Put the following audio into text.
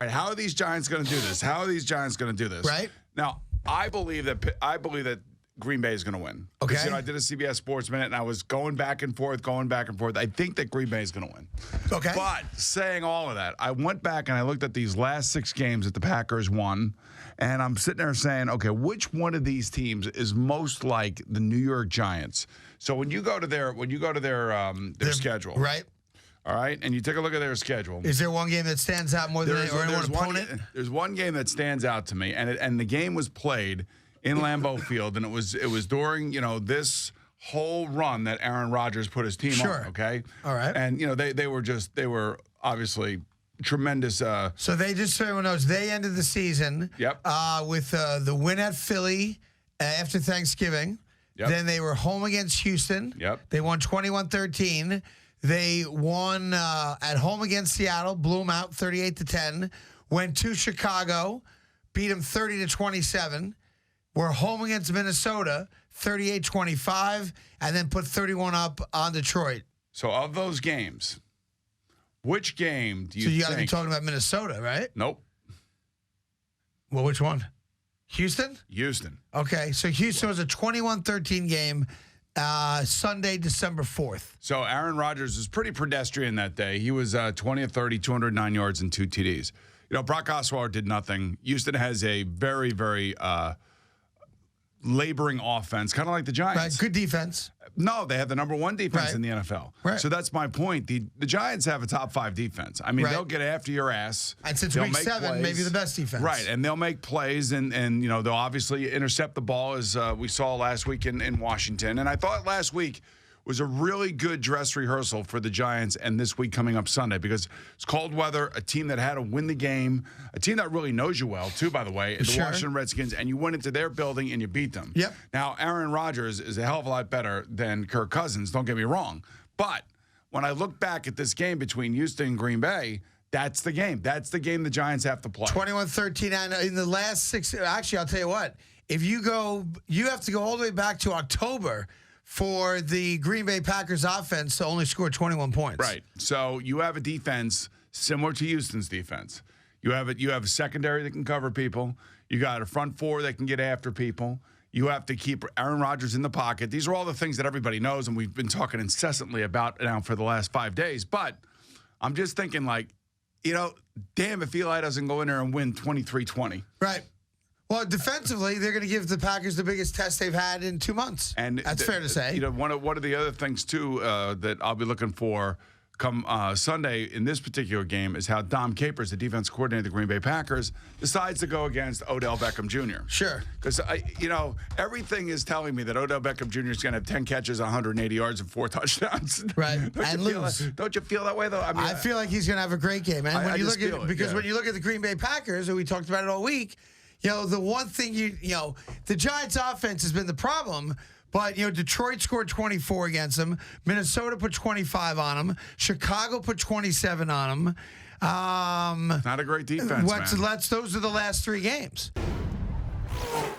Right, how are these Giants going to do this? How are these Giants going to do this? Right. Now, I believe that Green Bay is going to win. Okay. You know, I did a CBS Sports Minute, and I was going back and forth. I think that Green Bay is going to win. Okay. But saying all of that, I went back and I looked at these last 6 games that the Packers won, and I'm sitting there saying, okay, which one of these teams is most like the New York Giants? So when you go to their schedule, Right. all right, and you take a look at their schedule. Is there one game that stands out more than any opponent? There's one game that stands out to me, and the game was played in Lambeau Field, and it was during this whole run that Aaron Rodgers put his team on. Okay, all right, and they were obviously tremendous. So they just so everyone knows they ended the season. Yep. With the win at Philly after Thanksgiving. Yep. Then they were home against Houston. Yep. They won 21-13. They won at home against Seattle, blew them out 38-10. Went to Chicago, beat them 30-27. We're home against Minnesota, 38-25, and then put 31 up on Detroit. So of those games, which game do you? So you got to be think? talking about Minnesota, right? Nope. Well, which one? Houston? Houston. Okay, so Houston was a 21-13 game Sunday, December 4th. So Aaron Rodgers was pretty pedestrian that day. He was 20 of 30, 209 yards and 2 TDs. Brock Osweiler did nothing. Houston has a very, very laboring offense, kind of like the Giants. Right, good defense. No, they have the number 1 defense Right. in the NFL. Right. So that's my point. The Giants have a top 5 defense. I mean, Right. they'll get after your ass. And since They'll week make 7, plays. maybe the best defense. Right, and they'll make plays, and they'll obviously intercept the ball, as we saw last week in Washington. And I thought last week was a really good dress rehearsal for the Giants and this week coming up Sunday, because it's cold weather, a team that had to win the game, a team that really knows you well, too, by the way, the Sure. Washington Redskins, and you went into their building and you beat them. Yep. Now, Aaron Rodgers is a hell of a lot better than Kirk Cousins, don't get me wrong. But when I look back at this game between Houston and Green Bay, that's the game. That's the game the Giants have to play. 21-13. And in the last 6, actually, I'll tell you what. If you have to go all the way back to October for the Green Bay Packers offense to only score 21 points. Right. So you have a defense similar to Houston's defense. You have a secondary that can cover people. You got a front 4 that can get after people. You have to keep Aaron Rodgers in the pocket. These are all the things that everybody knows, and we've been talking incessantly about now for the last 5 days. But I'm just thinking, damn if Eli doesn't go in there and win 23-20. Right. Well, defensively, they're going to give the Packers the biggest test they've had in 2 months. And that's fair to say. One of the other things, too, that I'll be looking for come Sunday in this particular game is how Dom Capers, the defense coordinator of the Green Bay Packers, decides to go against Odell Beckham Jr. Sure. Because, everything is telling me that Odell Beckham Jr. is going to have 10 catches, 180 yards, and 4 touchdowns. Right. And lose. Don't you feel that way, though? I feel like he's going to have a great game, man. When you look at when you look at the Green Bay Packers, and we talked about it all week, the one thing the Giants' offense has been the problem. But, Detroit scored 24 against them. Minnesota put 25 on them. Chicago put 27 on them. Not a great defense, man. Those are the last 3 games.